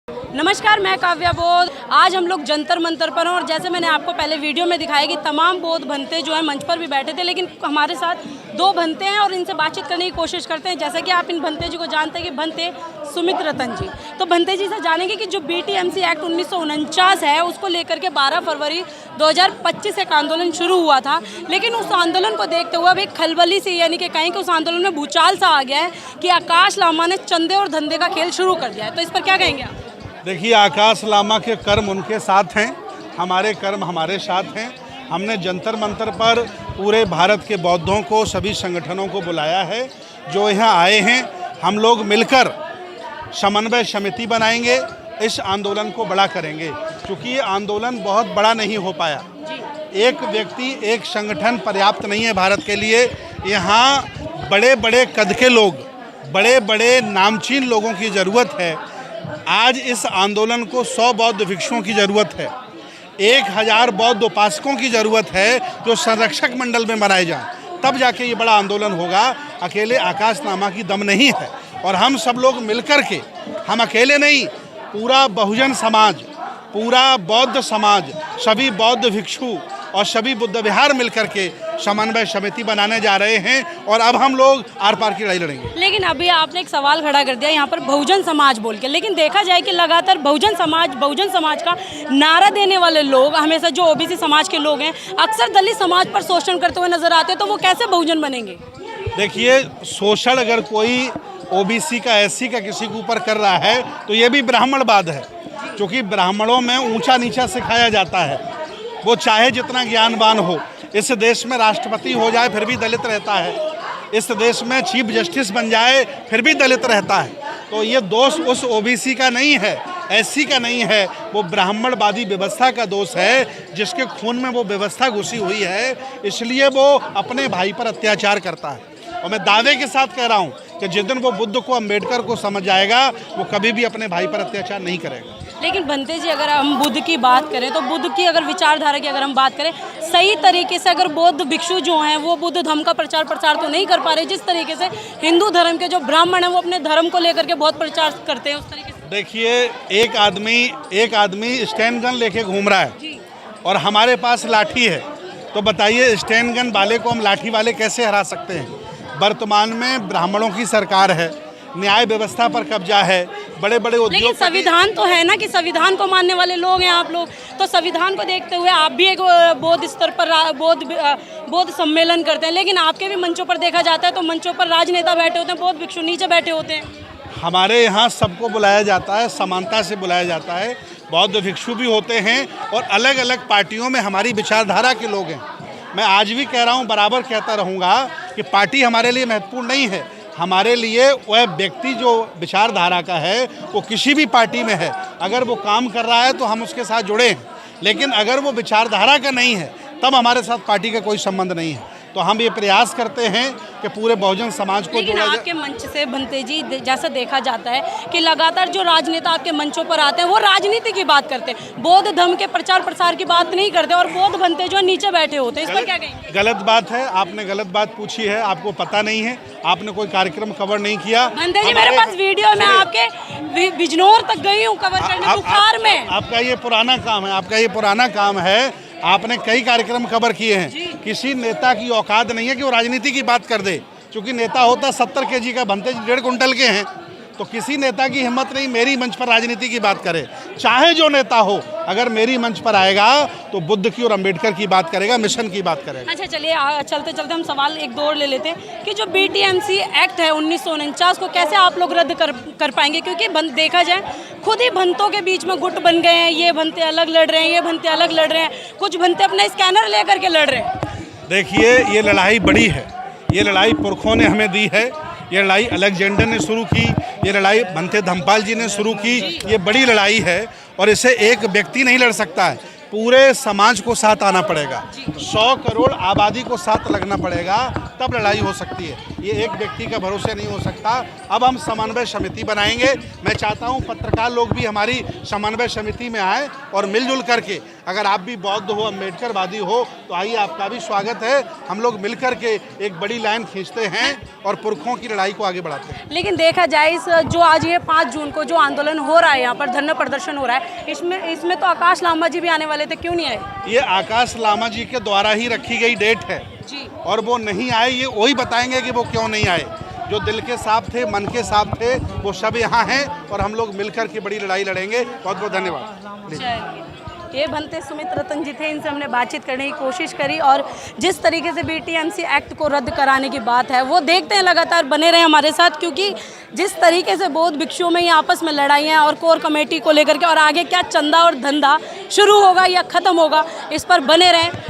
नमस्कार, मैं काव्या बोध। आज हम लोग जंतर मंतर पर हैं और जैसे मैंने आपको पहले वीडियो में दिखाया कि तमाम बौद्ध भंते जो है मंच पर भी बैठे थे, लेकिन हमारे साथ दो भंते हैं और इनसे बातचीत करने की कोशिश करते हैं। जैसा कि आप इन भंते जी को जानते हैं कि भंते सुमित रतन जी। तो भंते जी से जानेंगे कि जो BTMC एक्ट 1949 है उसको लेकर के 12 फरवरी 2025 एक आंदोलन शुरू हुआ था, लेकिन उस आंदोलन को देखते हुए अब एक खलबली सी, यानी कि कहीं कि उस आंदोलन में भूचाल सा आ गया है कि आकाश लामा ने चंदे और धंधे का खेल शुरू कर दिया है। तो इस पर क्या कहेंगे आप? देखिए, आकाश लामा के कर्म उनके साथ हैं, हमारे कर्म हमारे साथ हैं। हमने जंतर मंतर पर पूरे भारत के बौद्धों को, सभी संगठनों को बुलाया है जो यहाँ आए हैं। हम लोग मिलकर समन्वय समिति बनाएंगे, इस आंदोलन को बड़ा करेंगे, क्योंकि ये आंदोलन बहुत बड़ा नहीं हो पाया। एक व्यक्ति, एक संगठन पर्याप्त नहीं है भारत के लिए। यहाँ बड़े बड़े कद के लोग, बड़े बड़े नामचीन लोगों की ज़रूरत है। आज इस आंदोलन को 100 बौद्ध भिक्षुओं की ज़रूरत है, 1000 बौद्ध उपासकों की ज़रूरत है जो संरक्षक मंडल में बनाए जाएं, तब जाके ये बड़ा आंदोलन होगा। अकेले आकाश लामा की दम नहीं है। और हम सब लोग मिलकर के, हम अकेले नहीं, पूरा बहुजन समाज, पूरा बौद्ध समाज, सभी बौद्ध भिक्षु और सभी बुद्ध विहार मिलकर के समन्वय समिति बनाने जा रहे हैं और अब हम लोग आर पार की लड़ाई लड़ेंगे। लेकिन अभी आपने एक सवाल खड़ा कर दिया यहाँ पर बहुजन समाज बोल के, लेकिन देखा जाए कि लगातार बहुजन समाज का नारा देने वाले लोग हमेशा जो OBC समाज के लोग हैं अक्सर दलित समाज पर शोषण करते हुए नजर आते हैं, तो वो कैसे बहुजन बनेंगे? देखिए, शोषण अगर कोई OBC का, SC का किसी के ऊपर कर रहा है तो ये भी ब्राह्मणवाद है, क्योंकि ब्राह्मणों में ऊंचा नीचा सिखाया जाता है। वो चाहे जितना ज्ञानवान हो, इस देश में राष्ट्रपति हो जाए फिर भी दलित रहता है, इस देश में चीफ जस्टिस बन जाए फिर भी दलित रहता है। तो ये दोष उस OBC का नहीं है, SC का नहीं है, वो ब्राह्मणवादी व्यवस्था का दोष है, जिसके खून में वो व्यवस्था घुसी हुई है, इसलिए वो अपने भाई पर अत्याचार करता है। और मैं दावे के साथ कह रहा हूँ कि जिस दिन वो बुद्ध को, अम्बेडकर को समझ जाएगा, वो कभी भी अपने भाई पर अत्याचार नहीं करेगा। लेकिन भंते जी, अगर हम बुद्ध की बात करें तो बुद्ध की अगर विचारधारा की अगर हम बात करें, सही तरीके से अगर बौद्ध भिक्षु जो हैं वो बुद्ध धर्म का प्रचार तो नहीं कर पा रहे, जिस तरीके से हिंदू धर्म के जो ब्राह्मण हैं वो अपने धर्म को लेकर के बहुत प्रचार करते हैं, उस तरीके से। देखिए, एक आदमी स्टैंड गन लेके घूम रहा है और हमारे पास लाठी है, तो बताइए स्टैंड गन वाले को हम लाठी वाले कैसे हरा सकते हैं? वर्तमान में ब्राह्मणों की सरकार है, न्याय व्यवस्था पर कब्जा है, बड़े बड़े उद्योग। लेकिन संविधान तो है ना, कि संविधान को मानने वाले लोग हैं आप लोग, तो संविधान को देखते हुए आप भी एक बौद्ध स्तर पर बौद्ध सम्मेलन करते हैं, लेकिन आपके भी मंचों पर देखा जाता है तो मंचों पर राजनेता बैठे होते हैं, बौद्ध भिक्षु नीचे बैठे होते हैं। हमारे यहाँ सबको बुलाया जाता है, समानता से बुलाया जाता है। बौद्ध भिक्षु भी होते हैं और अलग अलग पार्टियों में हमारी विचारधारा के लोग हैं। मैं आज भी कह रहा हूँ, बराबर कहता रहूँगा कि पार्टी हमारे लिए महत्वपूर्ण नहीं है। हमारे लिए वह व्यक्ति जो विचारधारा का है वो किसी भी पार्टी में है, अगर वो काम कर रहा है तो हम उसके साथ जुड़े हैं, लेकिन अगर वो विचारधारा का नहीं है तब हमारे साथ पार्टी का कोई संबंध नहीं है। तो हम ये प्रयास करते हैं कि पूरे बहुजन समाज को लेकिन आपके मंच से भंते जी, जैसा देखा जाता है कि लगातार जो राजनेता आपके मंचों पर आते हैं वो राजनीति की बात करते हैं, बौद्ध धर्म के प्रचार प्रसार की बात नहीं करते, और बौद्ध भंते जो नीचे बैठे होते हैं। इस पर क्या कहेंगे? गलत बात है, आपने गलत बात पूछी है, आपको पता नहीं है, आपने कोई कार्यक्रम कवर नहीं किया। भंते जी, मेरे पास वीडियो में आपके बिजनौर तक गई हूँ कवर करने, बुखार में। आपका ये पुराना काम है, आपने कई कार्यक्रम कवर किए हैं। किसी नेता की औकात नहीं है कि वो राजनीति की बात कर दे, क्योंकि नेता होता 70 kg का, भंते 1.5 कुंटल के हैं, तो किसी नेता की हिम्मत नहीं मेरी मंच पर राजनीति की बात करे। चाहे जो नेता हो, अगर मेरी मंच पर आएगा तो बुद्ध की और अम्बेडकर की बात करेगा, मिशन की बात करेगा। अच्छा, चलिए चलते चलते हम सवाल एक दो और ले लेते हैं कि जो BTMC एक्ट है 1949 को कैसे आप लोग रद्द कर पाएंगे? क्योंकि देखा जाए खुद ही भंतों के बीच में गुट बन गए हैं, ये भंते अलग लड़ रहे हैं, ये भंते अलग लड़ रहे हैं, कुछ भंते अपना स्कैनर लेकर के लड़ रहे हैं। देखिए, ये लड़ाई बड़ी है, ये लड़ाई पुरखों ने हमें दी है, ये लड़ाई अलेक्जेंडर ने शुरू की, ये लड़ाई भंते धम्मपाल जी ने शुरू की। ये बड़ी लड़ाई है और इसे एक व्यक्ति नहीं लड़ सकता है, पूरे समाज को साथ आना पड़ेगा, 100 करोड़ आबादी को साथ लगना पड़ेगा, तब लड़ाई हो सकती है। ये एक व्यक्ति का भरोसे नहीं हो सकता। अब हम समन्वय समिति बनाएंगे। मैं चाहता हूँ पत्रकार लोग भी हमारी समन्वय समिति में आए और मिलजुल करके, अगर आप भी बौद्ध हो, अम्बेडकरवादी हो, तो आइए, आपका भी स्वागत है। हम लोग मिल करके एक बड़ी लाइन खींचते हैं और पुरखों की लड़ाई को आगे बढ़ाते हैं। लेकिन देखा जाए जो आज ये 5 जून को जो आंदोलन हो रहा है, यहाँ पर धरना प्रदर्शन हो रहा है, इसमें तो आकाश लांबा जी भी आने वाले थे, क्यों नहीं आए? ये आकाश लामा जी के द्वारा ही रखी गई डेट है जी। और वो नहीं आए। ये वही बताएंगे कि वो क्यों नहीं आए। जो दिल के साफ थे, मन के साफ थे, वो सब यहाँ हैं और हम लोग मिलकर के बड़ी लड़ाई लड़ेंगे। बहुत बहुत धन्यवाद। ये बनते सुमित रतन जी थे, इनसे हमने बातचीत करने की कोशिश करी और जिस तरीके से BTMC एक्ट को रद्द कराने की बात है वो देखते हैं, लगातार बने रहे हमारे साथ, क्योंकि जिस तरीके से बौद्ध भिक्षुओं में ये आपस में लड़ाइयाँ और कोर कमेटी को लेकर के और आगे क्या चंदा और धंधा शुरू होगा या ख़त्म होगा, इस पर बने रहें।